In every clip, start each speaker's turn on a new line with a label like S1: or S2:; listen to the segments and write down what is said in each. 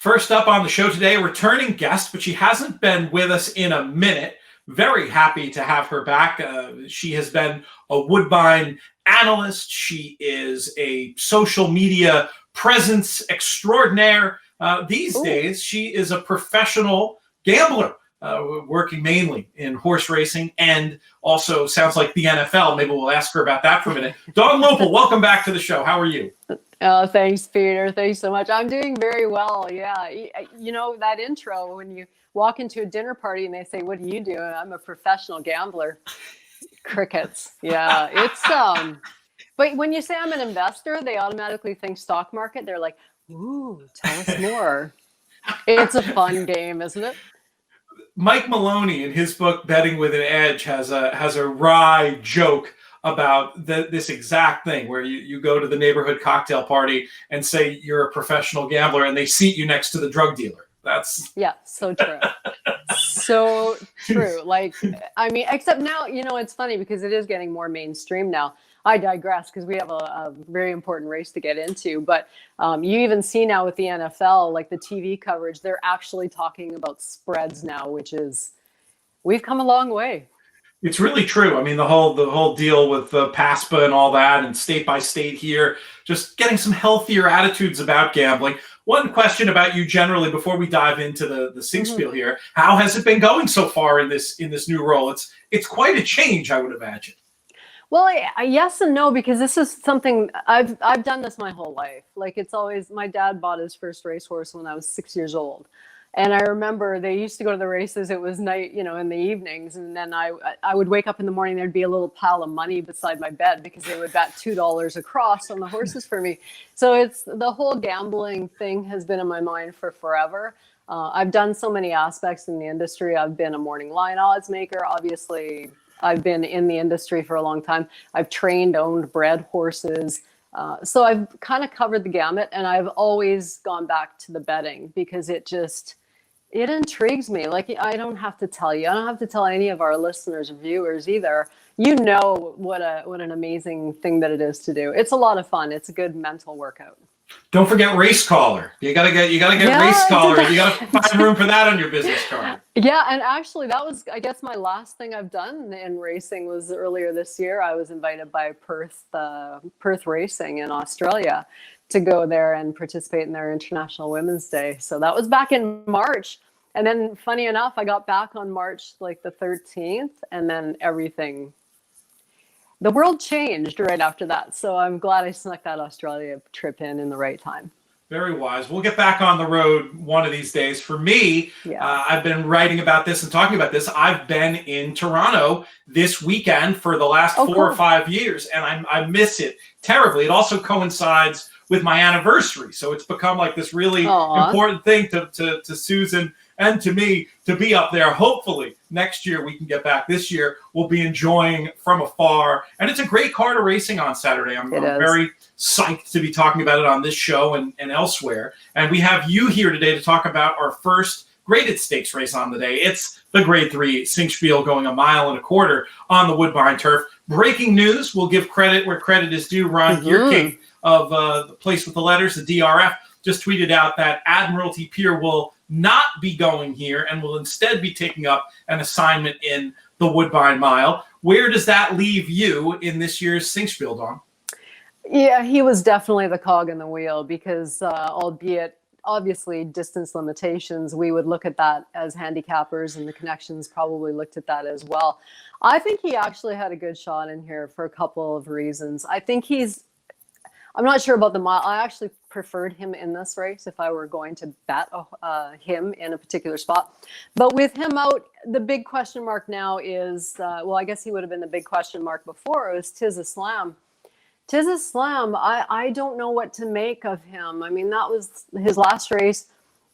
S1: First up on the show today, a returning guest, but she hasn't been with us in a minute. Very happy to have her back. She has been a Woodbine analyst. She is a social media presence extraordinaire. These days, she is a professional gambler, working mainly in horse racing and also sounds like the NFL. Maybe we'll ask her about that for a minute. Dawn Lupul, welcome back to the show. How are you?
S2: Oh, thanks, Peter. Thanks so much. I'm doing very well. Yeah. You know, that intro, when you walk into a dinner party and they say, "What do you do?" I'm a professional gambler. Crickets. Yeah. But when you say I'm an investor, they automatically think stock market. They're like, "Ooh, tell us more." It's a fun game, isn't it?
S1: Mike Maloney, in his book Betting with an Edge, has a wry joke about this exact thing, where you go to the neighborhood cocktail party and say you're a professional gambler, and they seat you next to the drug dealer.
S2: Yeah, so true. So true. Like, I mean, except now, you know, it's funny because it is getting more mainstream now. I digress because we have a very important race to get into. But you even see now with the NFL, like the TV coverage, they're actually talking about spreads now, which is, we've come a long way.
S1: It's really true. I mean, the whole deal with the PASPA and all that, and state by state here, just getting some healthier attitudes about gambling. One question about you generally before we dive into the Singspiel here: how has it been going so far in this new role? It's quite a change, I would imagine.
S2: Well, yes and no, because this is something I've done this my whole life. Like, it's always, my dad bought his first racehorse when I was 6 years old. And I remember they used to go to the races. It was night, you know, in the evenings. And then I would wake up in the morning. There'd be a little pile of money beside my bed because they would bet $2 across on the horses for me. So it's, the whole gambling thing has been in my mind for forever. I've done so many aspects in the industry. I've been a morning line odds maker. Obviously, I've been in the industry for a long time. I've trained, owned, bred horses. So I've kind of covered the gamut, and I've always gone back to the betting because it intrigues me. Like, I don't have to tell you. I don't have to tell any of our listeners or viewers either. You know what an amazing thing that it is to do. It's a lot of fun. It's a good mental workout.
S1: Don't forget race caller. You gotta get race caller. You gotta find room for that on your business card.
S2: Yeah, and actually that was, I guess, my last thing I've done in racing was earlier this year. I was invited by Perth Racing in Australia to go there and participate in their International Women's Day. So that was back in March. And then, funny enough, I got back on March like the 13th, and then the world changed right after that. So I'm glad I snuck that Australia trip in the right time.
S1: Very wise. We'll get back on the road one of these days. For me, I've been writing about this and talking about this. I've been in Toronto this weekend for the last 4 or 5 years, and I miss it terribly. It also coincides with my anniversary, so it's become like this really important thing to Susan and to me to be up there. Hopefully next year we can get back. This year we'll be enjoying from afar, and it's a great card of racing on Saturday. I'm very psyched to be talking about it on this show and elsewhere. And we have you here today to talk about our first graded stakes race on the day. It's the Grade 3 Singspiel, going 1.25 miles on the Woodbine turf. Breaking news, we'll give credit where credit is due. Ron Gearking of the place with the letters, the DRF, just tweeted out that Admiralty Pier will not be going here and will instead be taking up an assignment in the Woodbine Mile. Where does that leave you in this year's Singspiel, Dawn?
S2: Yeah, he was definitely the cog in the wheel because albeit obviously distance limitations, we would look at that as handicappers, and the connections probably looked at that as well. I think he actually had a good shot in here for a couple of reasons. I think I'm not sure about the mile. I actually preferred him in this race if I were going to bet him in a particular spot. But with him out, the big question mark now is, well, I guess he would have been the big question mark before. It was Tiz Islam. Tiz Islam, I don't know what to make of him. I mean, that was his last race.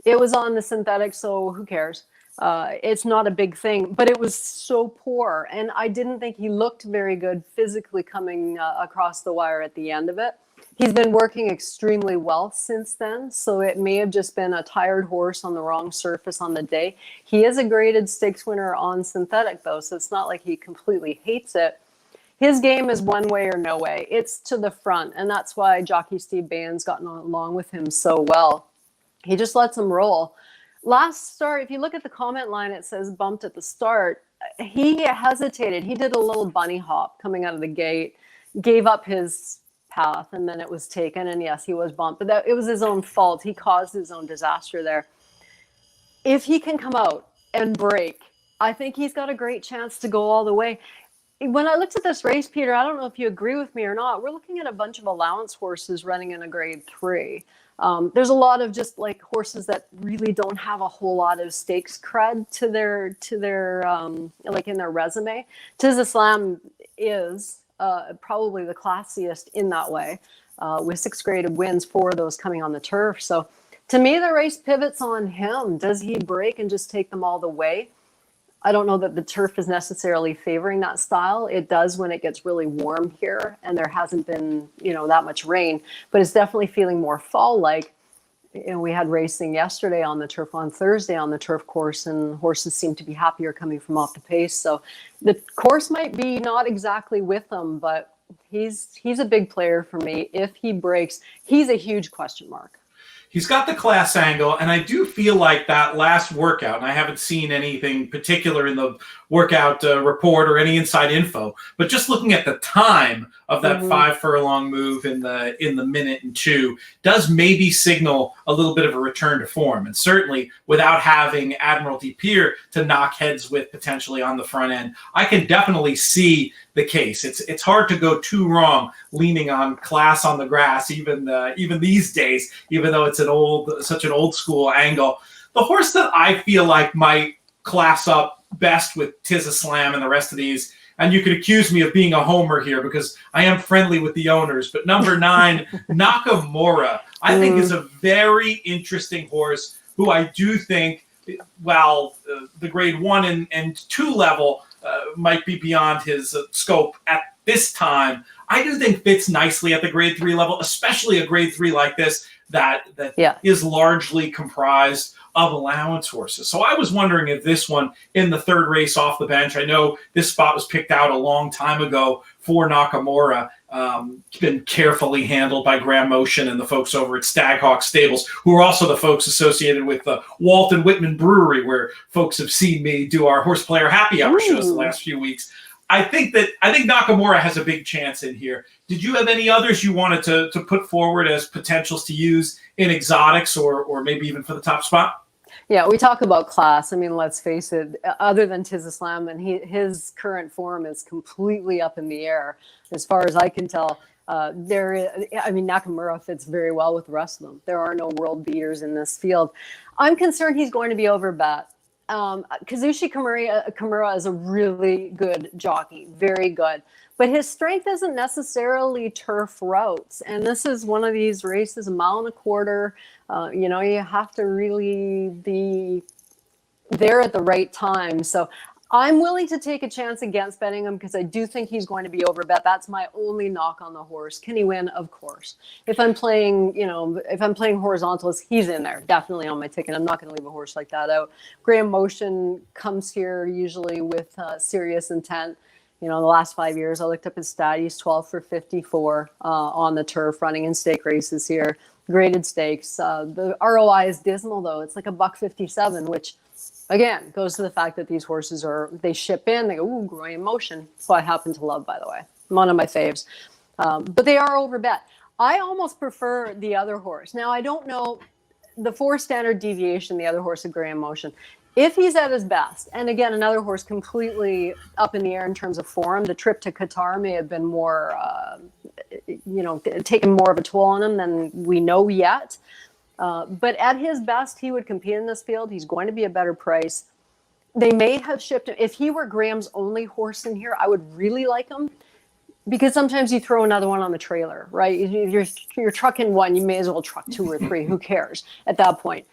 S2: It was on the synthetic, so who cares? It's not a big thing, but it was so poor. And I didn't think he looked very good physically coming across the wire at the end of it. He's been working extremely well since then, so it may have just been a tired horse on the wrong surface on the day. He is a graded stakes winner on synthetic, though, so it's not like he completely hates it. His game is one way or no way. It's to the front, and that's why jockey Steve Bain's gotten along with him so well. He just lets him roll. Last start, if you look at the comment line, it says bumped at the start. He hesitated. He did a little bunny hop coming out of the gate, gave up his path, and then it was taken. And yes, he was bumped, but it was his own fault. He caused his own disaster there. If he can come out and break, I think he's got a great chance to go all the way. When I looked at this race, Peter, I don't know if you agree with me or not. We're looking at a bunch of allowance horses running in a grade 3. There's a lot of just like horses that really don't have a whole lot of stakes cred to their like in their resume. Tiz Slam is probably the classiest in that way, with 6 graded wins, 4 of those coming on the turf. So to me, the race pivots on him. Does he break and just take them all the way? I don't know that the turf is necessarily favoring that style. It does when it gets really warm here and there hasn't been, that much rain, but it's definitely feeling more fall-like. We had racing yesterday on the turf, on Thursday on the turf course, and horses seem to be happier coming from off the pace. So the course might be not exactly with him, but he's a big player for me. If he breaks, he's a huge question mark.
S1: He's got the class angle, and I do feel like that last workout, and I haven't seen anything particular in the workout report or any inside info, but just looking at the time of that 5 furlong move in the minute and 2 does maybe signal a little bit of a return to form. And certainly without having Admiralty Pier to knock heads with potentially on the front end, I can definitely see the case. It's hard to go too wrong leaning on class on the grass, even these days, even though it's such an old school angle. The horse that I feel like might class up best with Tiz Slam and the rest of these, and you could accuse me of being a homer here because I am friendly with the owners, but number 9, Nakamura, I think is a very interesting horse who I do think, the grade 1 and 2 level might be beyond his scope at this time. I do think fits nicely at the grade 3 level, especially a grade 3 like this that is largely comprised of allowance horses. So I was wondering if this one in the 3rd race off the bench, I know this spot was picked out a long time ago for Nakamura, been carefully handled by Graham Motion and the folks over at Staghawk Stables, who are also the folks associated with the Walton Whitman Brewery, where folks have seen me do our horse player happy hour shows the last few weeks. I think Nakamura has a big chance in here. Did you have any others you wanted to put forward as potentials to use in exotics or maybe even for the top spot?
S2: Yeah, we talk about class. I mean, let's face it, other than Tiz Slam, and his current form is completely up in the air. As far as I can tell, Nakamura fits very well with the rest of them. There are no world beaters in this field. I'm concerned he's going to be overbet. Kazushi Kimura is a really good jockey, very good. But his strength isn't necessarily turf routes. And this is one of these races, 1.25 miles. You have to really be there at the right time. So I'm willing to take a chance against betting him because I do think he's going to be overbet. That's my only knock on the horse. Can he win? Of course. If I'm playing, horizontals, he's in there, definitely on my ticket. I'm not going to leave a horse like that out. Graham Motion comes here usually with serious intent. The last 5 years, I looked up his stat. He's 12 for 54 on the turf, running in stake races here, graded stakes. The ROI is dismal, though. It's like $1.57, which, again, goes to the fact that these horses they ship in. They go, ooh, Graham Motion, who I happen to love, by the way. One of my faves. But they are overbet. I almost prefer the other horse. Now, I don't know the 4 standard deviation, the other horse of Graham Motion. If he's at his best, and again, another horse completely up in the air in terms of form, the trip to Qatar may have been more, taken more of a toll on him than we know yet. But at his best, he would compete in this field. He's going to be a better price. They may have shipped him. If he were Graham's only horse in here, I would really like him because sometimes you throw another one on the trailer, right? You're trucking one, you may as well truck 2 or 3. Who cares at that point?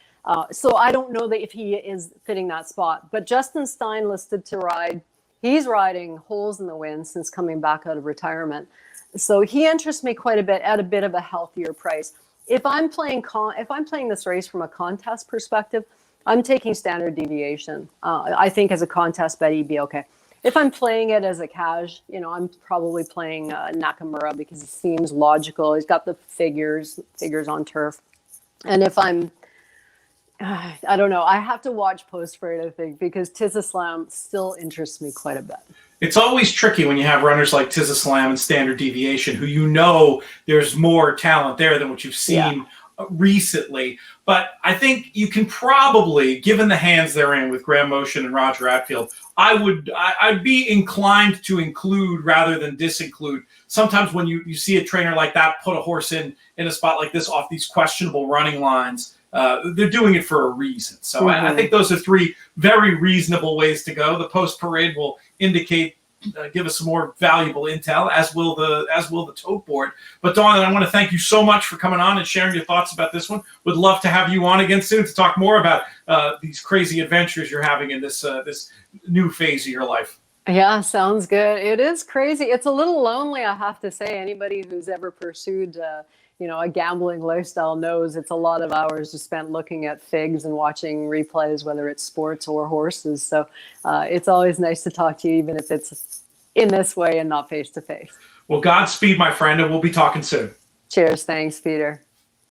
S2: So I don't know that if he is fitting that spot. But Justin Stein listed to ride. He's riding holes in the wind since coming back out of retirement. So he interests me quite a bit at a bit of a healthier price. If I'm playing this race from a contest perspective, I'm taking standard deviation. I think as a contest bet, he'd be okay. If I'm playing it as a cash, I'm probably playing Nakamura because it seems logical. He's got the figures on turf. And if I'm I don't know. I have to watch post parade, I think, because Tizaslam still interests me quite a bit.
S1: It's always tricky when you have runners like Tizaslam and Standard Deviation, who you know there's more talent there than what you've seen recently. But I think you can probably, given the hands they're in with Graham Motion and Roger Atfield, I'd be inclined to include rather than disinclude. Sometimes when you see a trainer like that put a horse in a spot like this off these questionable running lines, they're doing it for a reason. So I think those are three very reasonable ways to go. The post parade will indicate, give us some more valuable intel, as will the tote board. But Dawn, I want to thank you so much for coming on and sharing your thoughts about this one. Would love to have you on again soon to talk more about these crazy adventures you're having in this new phase of your life.
S2: Yeah, sounds good. It is crazy. It's a little lonely, I have to say. Anybody who's ever pursued a gambling lifestyle knows it's a lot of hours just spent looking at figs and watching replays, whether it's sports or horses. So it's always nice to talk to you, even if it's in this way and not face to face.
S1: Well, Godspeed, my friend, and we'll be talking soon.
S2: Cheers. Thanks, Peter.